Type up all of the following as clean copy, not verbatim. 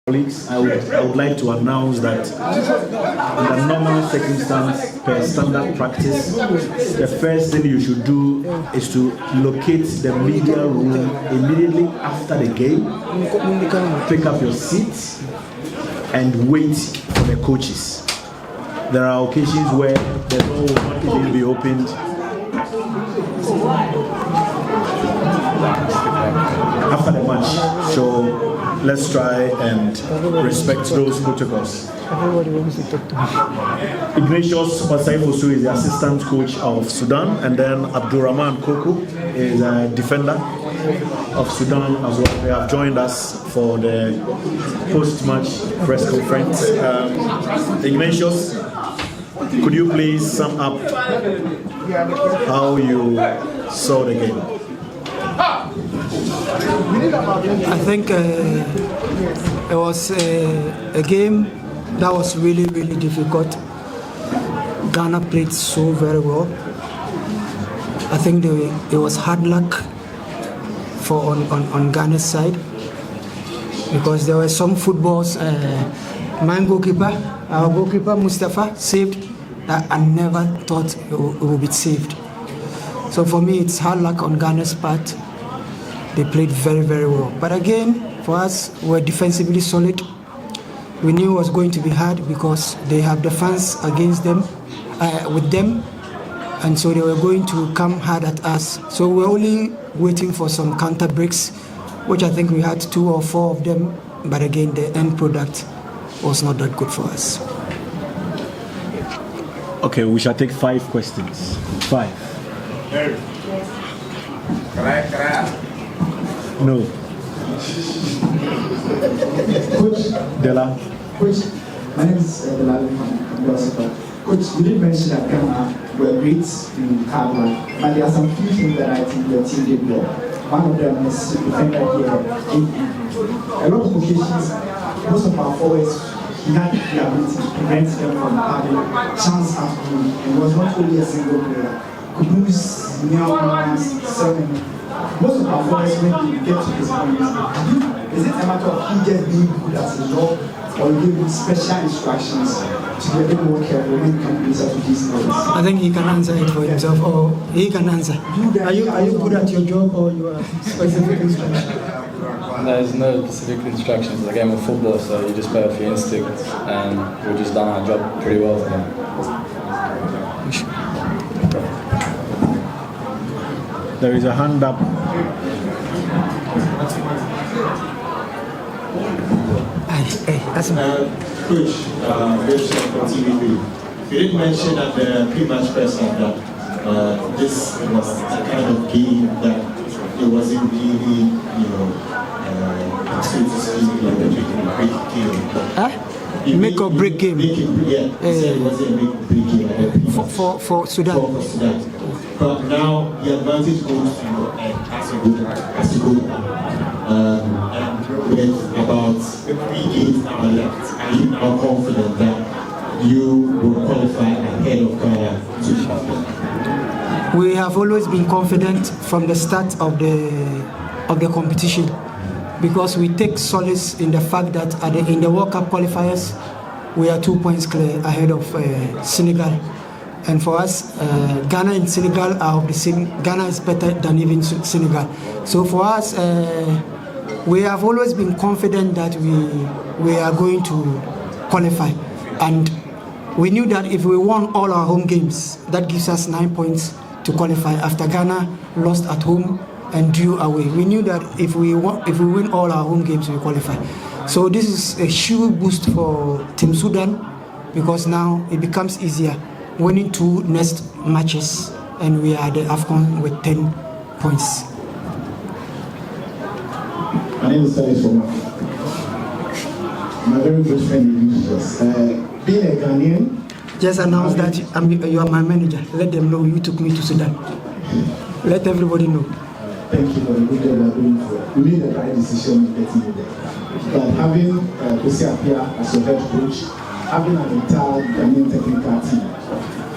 Colleagues, I would like to announce that in the normal circumstance, per standard practice, the first thing you should do is to locate the media room immediately after the game, pick up your seats, and wait for the coaches. There are occasions where the door will not even be opened after the match. So let's try and respect those protocols. Everybody wants to talk to me. Ignatius Osei-Fosu is the assistant coach of Sudan, and then Abdurrahman Koko is a defender of Sudan as well. They have joined us for the post-match press conference. Ignatius, could you please sum up how you saw the game? I think it was a game that was really, really difficult. Ghana played so very well. I think it was hard luck on Ghana's side, because there were some footballs. My goalkeeper, our goalkeeper Mustafa, saved that I never thought it would be saved. So for me, it's hard luck on Ghana's part. They played very, very well. But again, for us, we're defensively solid. We knew it was going to be hard because they have the fans against them, with them, and so they were going to come hard at us. So we're only waiting for some counter breaks, which I think we had 2 or 4 of them. But again, the end product was not that good for us. Okay, we shall take 5 questions. 5. No. Coach Dela. Coach, my name is Dela from Goalless. Coach, you did mention that Ghana were great in hard work, but there are some few things that I think your team did well. One of them is defender here. A lot of occasions, most of our forwards, he had the ability to prevent them from having chance at home, and it was not only a single player. Kudus, Nyama, Seven. Most of our forwards, when they get to this point, is it a matter of him just being good at his job, or you give him special instructions to be a bit more careful when he comes to these players? I think he can answer it for himself, or he can answer. Are you good at your job, or you are specific instructions? There's no specific instructions. It's a game of football, so you just play off your instincts, and we've just done our job pretty well today. There is a hand up. Coach, from TV3. You did mention at the pre-match press that this was a kind of game that it wasn't really, so to speak, like a Make or break game. It wasn't a make or break game for Sudan. For Sudan. But now the advantage goes to your end as a goal. And with about 3 games now left, are you now confident that you will qualify ahead of Ghana to champion? We have always been confident from the start of the competition, because we take solace in the fact that in the World Cup qualifiers, we are 2 points clear ahead of Senegal. And for us, Ghana and Senegal are of the same. Ghana is better than even Senegal. So for us, we have always been confident that we are going to qualify. And we knew that if we won all our home games, that gives us 9 points to qualify after Ghana lost at home and drew away. We knew that if we win all our home games, we qualify. So this is a huge boost for Team Sudan, because now it becomes easier winning 2 next matches, and we are the AFCON with 10 points. My name is Sally from my very good friend Ignatius. Being a Ghanaian, just announce that you are my manager. Let them know you took me to Sudan. Let everybody know. Thank you for the good job you are doing. We made the right decision in getting you there. But having Kwesi Appiah as your head coach, having an entire Ghanaian technical team,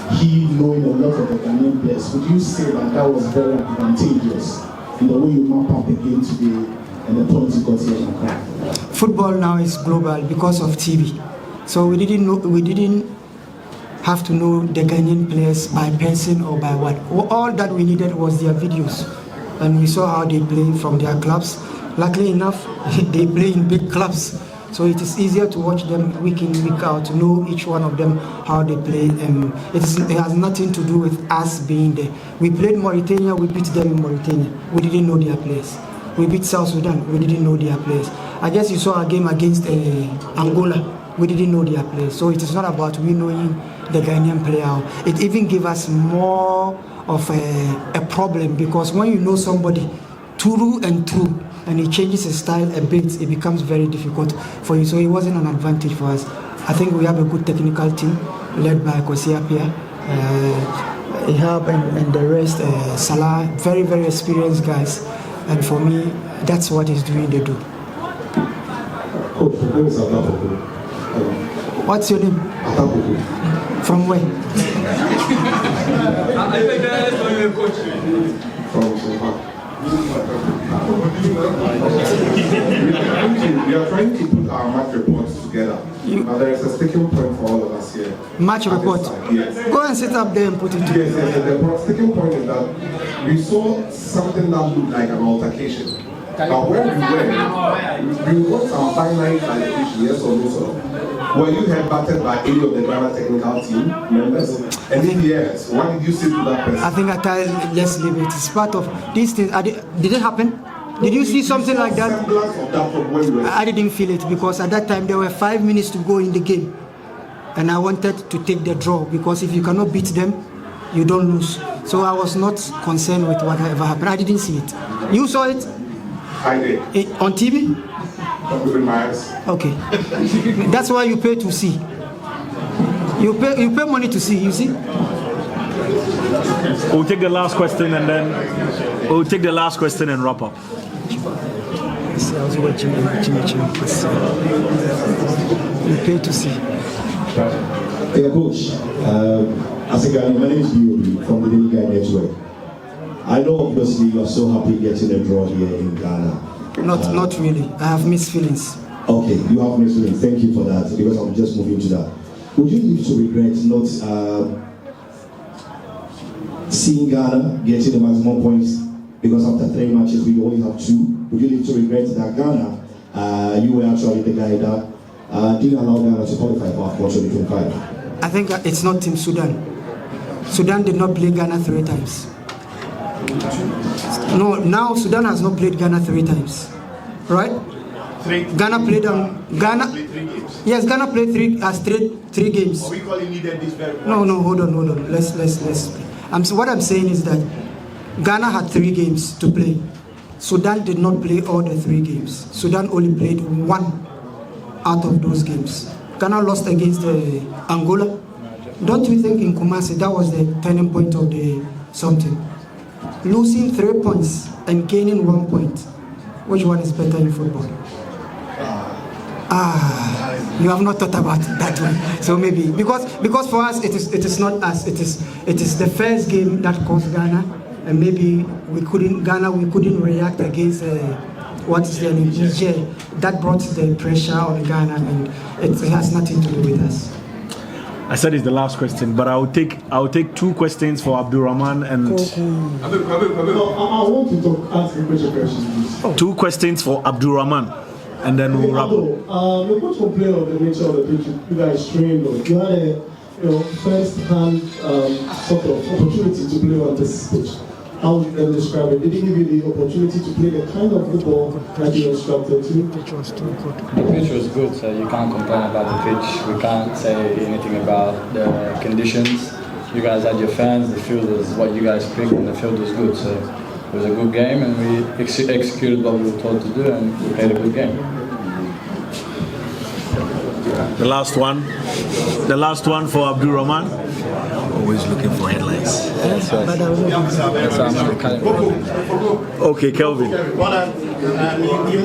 he knowing a lot of the Ghanaian players, would you say that was very advantageous in the way you map up the game today and the points you got here in Accra? football now is global because of TV. So we didn't have to know the Ghanaian players by person or by what. All that we needed was their videos, and we saw how they play from their clubs. Luckily enough, they play in big clubs, so it is easier to watch them week in, week out, to know each one of them, how they play. It has nothing to do with us being there. We played Mauritania, we beat them in Mauritania. We didn't know their players. We beat South Sudan, we didn't know their players. I guess you saw a game against Angola. We didn't know their players. So it is not about we knowing the Ghanaian player. It even gave us more of a problem, because when you know somebody through and through and he changes his style a bit, it becomes very difficult for you. So it wasn't an advantage for us. I think we have a good technical team led by Kwesi Appiah, Ihab and the rest, Salah, very, very experienced guys. And for me, that's what he's doing, they do. Coach, the name is Atapuku. What's your name? Atapuku. From where? From Zimbabwe. We are trying to put our match reports together. Now there is a sticking point for all of us here. Match report? Yes. Go and sit up there and put it together. Yes. The sticking point is that we saw something that looked like an altercation. Now where we got some finite clarification, yes or no, sir? Were you headbutted by any of the Ghana technical team members? And if yes, what did you say to that person? I think let's leave it. It's part of these things. Did it happen? Did you see something like that? I didn't feel it, because at that time there were 5 minutes to go in the game. And I wanted to take the draw, because if you cannot beat them, you don't lose. So I was not concerned with whatever happened. I didn't see it. You saw it? I did. On TV? With my eyes. Okay. That's why you pay to see. You pay money to see, you see? We'll take the last question and then wrap up. You pay to see. Hey, Coach. As a Ghanaian, my name is Biori from the Daily Guide Network. I know obviously you are so happy getting a draw here in Ghana. Not really. I have mixed feelings. Okay, you have mixed feelings. Thank you for that, because I'm just moving to that. Would you live to regret not seeing Ghana getting the maximum points? Because after 3 matches we only have 2. Would you live to regret that Ghana, you were actually the guy that didn't allow Ghana to qualify for AFCON 2025? I think it's not Team Sudan. Sudan did not play Ghana 3 times. No, now Sudan has not played Ghana 3 times, right? Ghana played Ghana. Yes, Ghana played 3 games. We call needed this very No, hold on. Let's. What I'm saying is that Ghana had 3 games to play. Sudan did not play all the 3 games. Sudan only played 1 out of those games. Ghana lost against Angola. Don't you think in Kumasi that was the turning point of the something? Losing 3 points and gaining 1 point. Which one is better in football? You have not thought about it that way. So maybe because for us it is not us. It is the first game that caused Ghana, and maybe we couldn't react against what is their name, Niger. That brought the pressure on Ghana, and it has nothing to do with us. I said it's the last question, but I'll take 2 questions for Abdulrahman and I want to ask a question. 2 questions for Abdulrahman, and then we'll wrap up. The coach complained of the nature of the pitch you guys trained on. You had a first-hand sort of opportunity to play on this pitch. How would you describe it? Did he give you the opportunity to play the kind of football that you instructed to? The pitch was too good. The pitch was good, so you can't complain about the pitch. We can't say anything about the conditions. You guys had your fans, the field was what you guys picked, and the field was good. So it was a good game, and we executed what we were told to do, and we played a good game. The last one for Abdulrahman. Always looking for headlines. Okay, Kelvin. You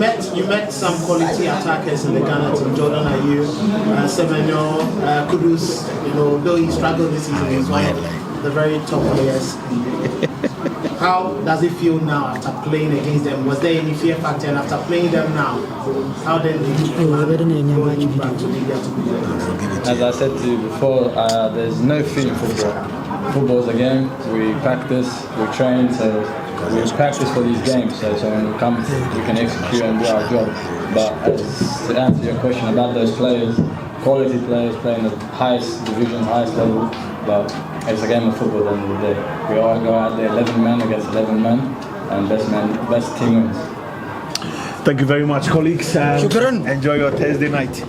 met some quality attackers in the Ghana team. Jordan Ayew, Semenyo, Kudus. Though he struggled this season, he's one of the very top players. How does it feel now after playing against them? Was there any fear factor? And after playing them now, how then did you plan going back to Libya to play? As I said to you before, there's no fear in football. Football is a game. We practice, we train, so we practice for these games. So when we come, we can execute and do our job. But to answer your question about those players, quality players playing the highest division, highest level, but it's a game of football at the end of the day. We all go out there 11 men against 11 men, and best team wins. Thank you very much, colleagues. Enjoy your Thursday night.